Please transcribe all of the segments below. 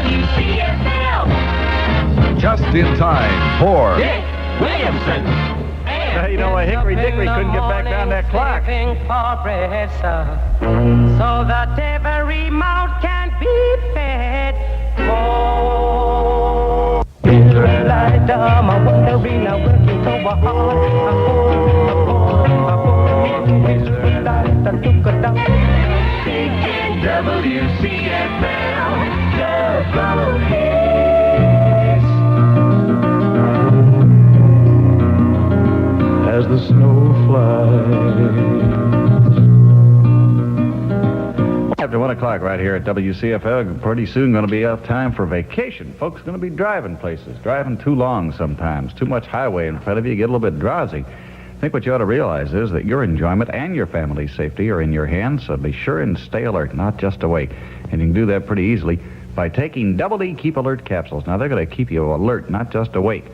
WCFL. Just in time for Dick Williamson. You know, Hickory Dickory couldn't get back down that clock. So that every mouth can be fed. Oh, Israelite dumb, I wonder we now working so hard. Israelite, I took a dump. WCFL, double As the snow flies. After 1 o'clock right here at WCFL, pretty soon going to be out time for vacation. Folks going to be driving places, driving too long sometimes, too much highway in front of you, get a little bit drowsy. I think what you ought to realize is that your enjoyment and your family's safety are in your hands, so be sure and stay alert, not just awake. And you can do that pretty easily by taking Double D Keep Alert capsules. Now, they're going to keep you alert, not just awake.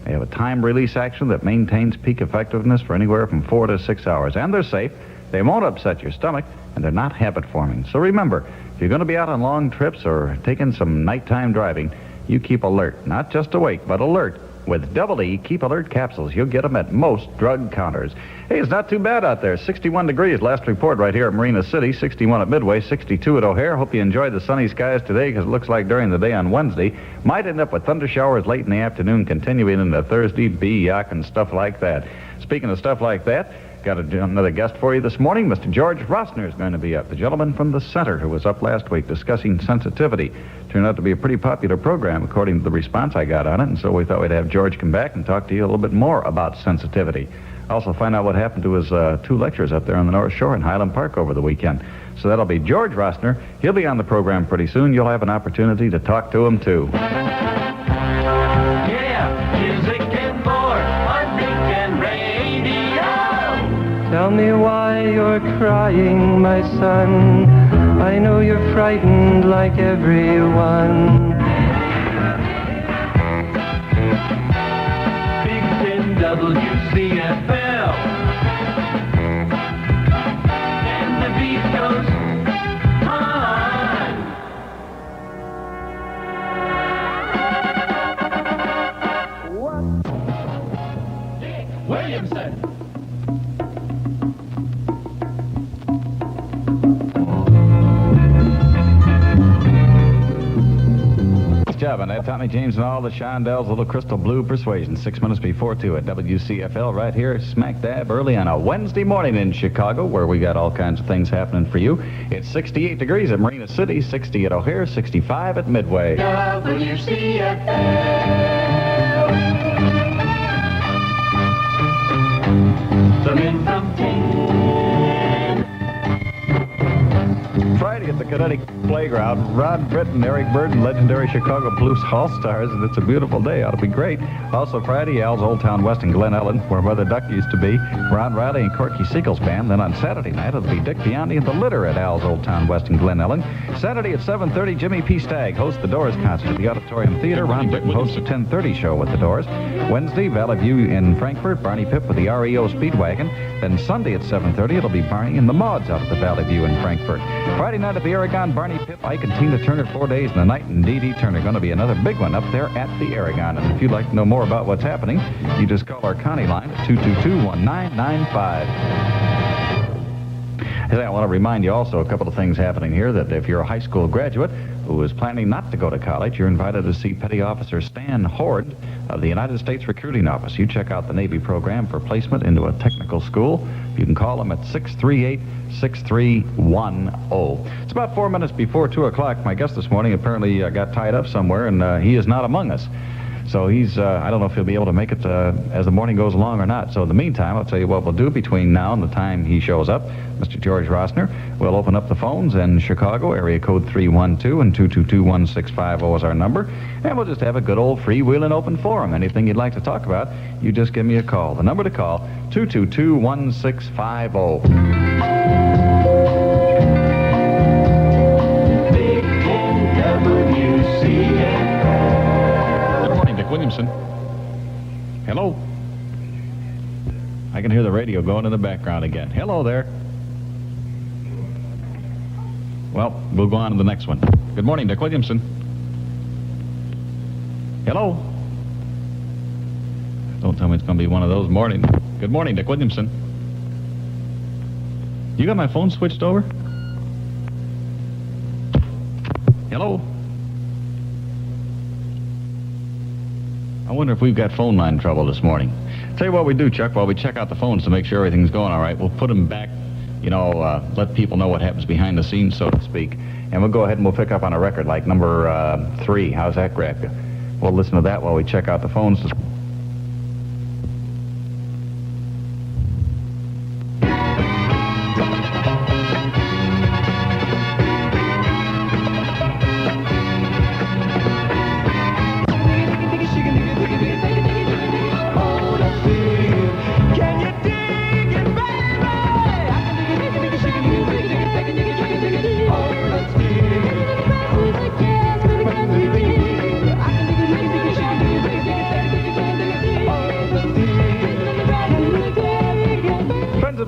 They have a time-release action that maintains peak effectiveness for anywhere from 4 to 6 hours. And they're safe. They won't upset your stomach, and they're not habit-forming. So remember, if you're going to be out on long trips or taking some nighttime driving, you keep alert. Not just awake, but alert. With Double E Keep Alert capsules, you'll get them at most drug counters. Hey, it's not too bad out there. 61 degrees, last report right here at Marina City, 61 at Midway, 62 at O'Hare. Hope you enjoyed the sunny skies today, because it looks like during the day on Wednesday, might end up with thunder showers late in the afternoon, continuing into Thursday, yuck, and stuff like that. Speaking of stuff like that, got another guest for you this morning. Mr. George Rossner is going to be up, the gentleman from the Center who was up last week discussing sensitivity. Turned out to be a pretty popular program, according to the response I got on it, and so we thought we'd have George come back and talk to you a little bit more about sensitivity. Also find out what happened to his 2 lectures up there on the North Shore in Highland Park over the weekend. So that'll be George Rossner. He'll be on the program pretty soon. You'll have an opportunity to talk to him, too. Tell me why you're crying, my son. I know you're frightened like everyone. Big Ten WCFL. And the beat goes on. What? Dick Williamson. Job on that. Tommy James and all the Shondells, Little Crystal Blue Persuasion. 6 minutes before 2 at WCFL right here, smack dab early on a Wednesday morning in Chicago, where we got all kinds of things happening for you. It's 68 degrees at Marina City, 60 at O'Hare, 65 at Midway. WCFL. Some in from 10. Friday at the Connecticut Playground, Rod Britton, Eric Burden, legendary Chicago Blues All-Stars, and it's a beautiful day. Ought to be great. Also Friday, Al's Old Town West in Glen Ellen, where Mother Duck used to be. Ron Riley and Corky Siegel's band. Then on Saturday night, it'll be Dick Biondi and the Litter at Al's Old Town West in Glen Ellen. Saturday at 7:30, Jimmy P. Stagg hosts the Doors concert at the Auditorium Theater. Ron Britton hosts a 10:30 show with the Doors. Wednesday, Valley View in Frankfurt, Barney Pip with the REO Speedwagon. Then Sunday at 7:30, it'll be Barney and the Mods out at the Valley View in Frankfurt. Friday night at the Aragon, Barney Pip, Ike and Tina Turner, 4 days in the night, and Dee Dee Turner. Going to be another big one up there at the Aragon. And if you'd like to know more about what's happening, you just call our Connie line at 222-1995. I want to remind you also a couple of things happening here, that if you're a high school graduate who is planning not to go to college, you're invited to see Petty Officer Stan Horde of the United States Recruiting Office. You check out the Navy program for placement into a technical school. You can call them at 638-6310. It's about 4 minutes before 2 o'clock. My guest this morning apparently got tied up somewhere, and he is not among us. So he's, I don't know if he'll be able to make it as the morning goes along or not. So in the meantime, I'll tell you what we'll do between now and the time he shows up. Mr. George Rossner, we'll open up the phones in Chicago, area code 312, and 222-1650 is our number. And we'll just have a good old freewheeling open forum. Anything you'd like to talk about, you just give me a call. The number to call, 222-1650. Big Ten WCFL. Williamson. Hello. I can hear the radio going in the background again. Hello there. Well, we'll go on to the next one. Good morning, Dick Williamson. Hello? Don't tell me it's going to be one of those mornings. Good morning, Dick Williamson. You got my phone switched over? Hello? I wonder if we've got phone line trouble this morning. Tell you what we do, Chuck, while we check out the phones to make sure everything's going all right, we'll put them back, let people know what happens behind the scenes, so to speak. And we'll go ahead and we'll pick up on a record like number 3. How's that, Greg? We'll listen to that while we check out the phones.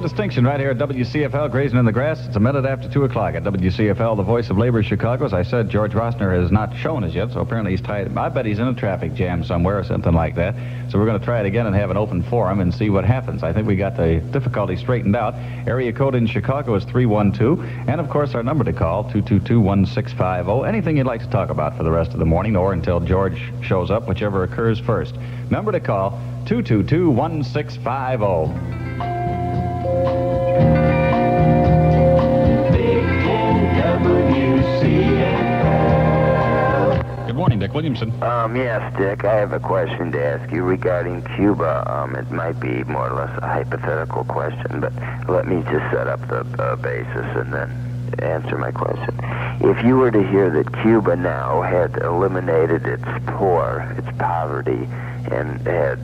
Distinction right here at WCFL, grazing in the grass. It's a minute after 2 o'clock at WCFL, the voice of labor, Chicago. As I said, George Rossner has not shown us yet, so apparently he's tied. I bet he's in a traffic jam somewhere or something like that. So we're going to try it again and have an open forum and see what happens. I think we got the difficulty straightened out. Area code in Chicago is 312. And, of course, our number to call, 222-1650. Anything you'd like to talk about for the rest of the morning or until George shows up, whichever occurs first. Number to call, 222-1650. Good morning, Dick Williamson. Yes, Dick, I have a question to ask you regarding Cuba. It might be more or less a hypothetical question, but let me just set up the basis and then answer my question. If you were to hear that Cuba now had eliminated its poor, its poverty, and had,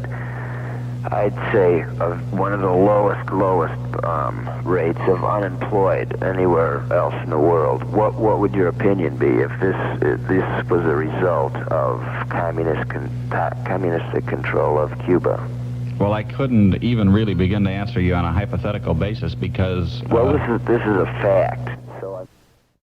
I'd say, one of the lowest rates of unemployed anywhere else in the world, what would your opinion be if this was a result of communistic control of Cuba? Well, I couldn't even really begin to answer you on a hypothetical basis because... Well, this is a fact.